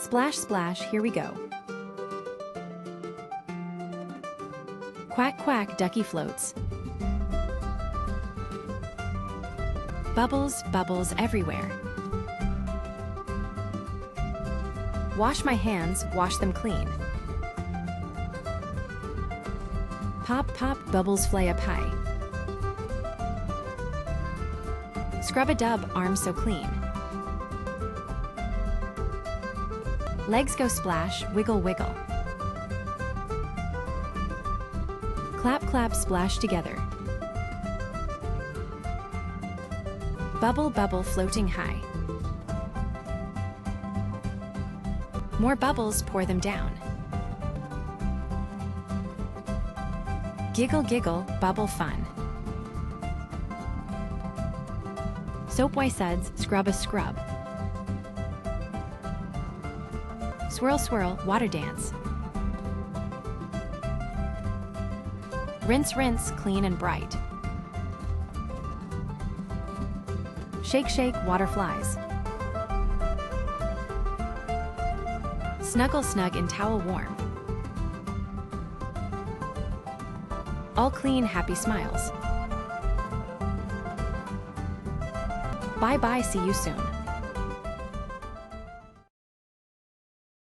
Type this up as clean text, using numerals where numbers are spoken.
Splash, splash, here we go. Quack, quack, ducky floats. Bubbles, bubbles everywhere. Wash my hands, wash them clean. Pop, pop, bubbles fly up high. Scrub-a-dub, arms so clean. Legs go splash, wiggle, wiggle. Clap, clap, splash together. Bubble, bubble, floating high. More bubbles, pour them down. Giggle, giggle, bubble fun. Soap white suds, scrub a scrub. Swirl, swirl, water dance. Rinse, rinse, clean and bright. Shake, shake, water flies. Snuggle, snug in towel warm. All clean, happy smiles. Bye bye, see you soon.